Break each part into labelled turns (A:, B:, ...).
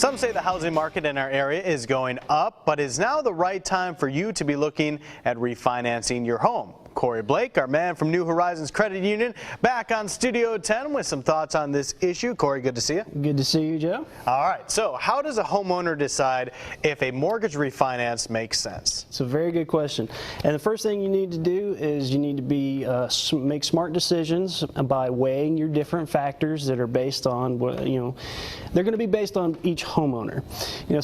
A: Some say the housing market in our area is going up, but is now the right time for you to be looking at refinancing your home? Corey Blake, our man from New Horizons Credit Union, back on Studio 10 with some thoughts on this issue. Corey, good to see you.
B: Good to see you, Joe.
A: All right, so how does a homeowner decide if a mortgage refinance makes sense?
B: It's a very good question. And the first thing you need to do is you need to make smart decisions by weighing your different factors that are based on, they're going to be based on each homeowner.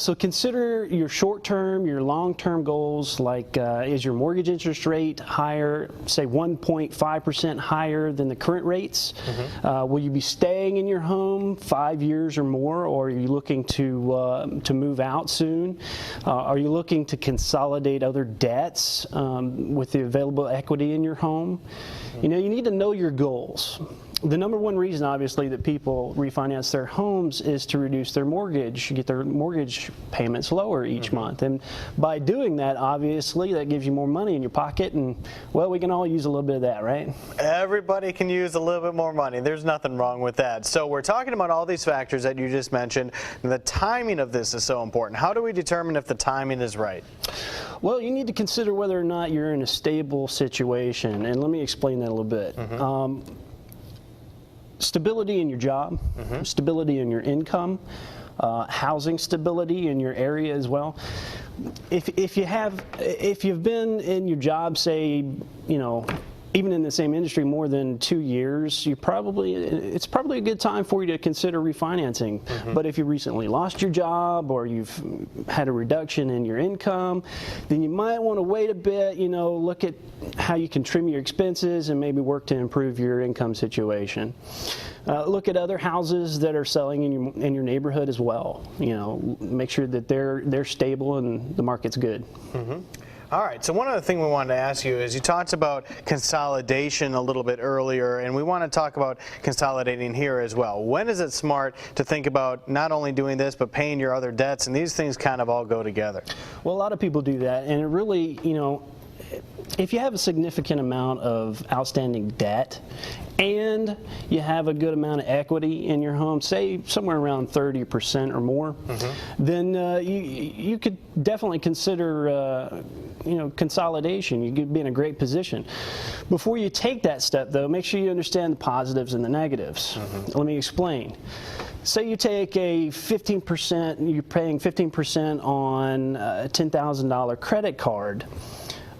B: So consider your short-term, your long-term goals, like is your mortgage interest rate higher, say 1.5% higher than the current rates? Will you be staying in your home 5 years or more, or are you looking to move out soon? Are you looking to consolidate other debts with the available equity in your home? You need to know your goals. The number one reason, obviously, that people refinance their homes is to reduce their mortgage, get their mortgage payments lower each month. And by doing that, obviously, that gives you more money in your pocket. And, well, we can all use a little bit of that, right?
A: Everybody can use a little bit more money. There's nothing wrong with that. So we're talking about all these factors that you just mentioned. And the timing of this is so important. How do we determine if the timing is right?
B: Well, you need to consider whether or not you're in a stable situation. And let me explain that a little bit. Stability in your job, stability in your income, housing stability in your area as well. If you've been in your job, say, even in the same industry more than 2 years, it's probably a good time for you to consider refinancing. But if you recently lost your job or you've had a reduction in your income, then you might want to wait a bit, look at how you can trim your expenses and maybe work to improve your income situation. Look at other houses that are selling in your neighborhood as well. Make sure that they're stable and the market's good.
A: All right, so one other thing we wanted to ask you is you talked about consolidation a little bit earlier, and we want to talk about consolidating here as well. When is it smart to think about not only doing this, but paying your other debts, and these things kind of all go together?
B: Well, a lot of people do that, and it really, if you have a significant amount of outstanding debt and you have a good amount of equity in your home, say somewhere around 30% or more, then you could definitely consider consolidation. You could be in a great position. Before you take that step, though, make sure you understand the positives and the negatives. Let me explain. Say you take a 15%, you're paying 15% on a $10,000 credit card.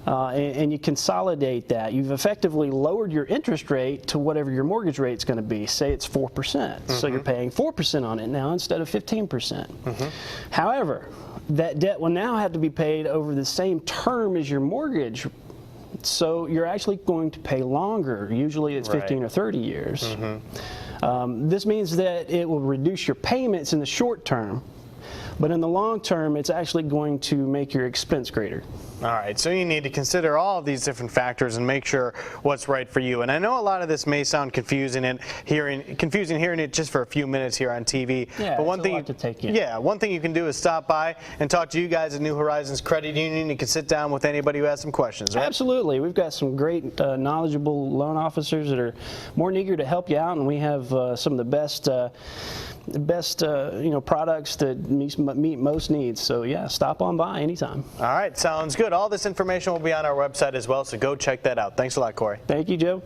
B: And you consolidate that. You've effectively lowered your interest rate to whatever your mortgage rate is going to be. Say it's 4%. So you're paying 4% on it now instead of 15%. However, that debt will now have to be paid over the same term as your mortgage. So you're actually going to pay longer. Usually it's 15 or 30 years. This means that it will reduce your payments in the short term. But in the long term, it's actually going to make your expense greater.
A: All right, so you need to consider all of these different factors and make sure what's right for you. And I know a lot of this may sound confusing hearing it just for a few minutes here on TV.
B: Yeah,
A: but one
B: it's
A: thing
B: a lot to take in.
A: Yeah, one thing you can do is stop by and talk to you guys at New Horizons Credit Union. You can sit down with anybody who has some questions, right?
B: Absolutely. We've got some great knowledgeable loan officers that are more than eager to help you out, and we have some of the best products that meet most needs. So yeah, stop on by anytime.
A: All right, sounds good. All this information will be on our website as well, so go check that out. Thanks a lot, Corey.
B: Thank you, Joe.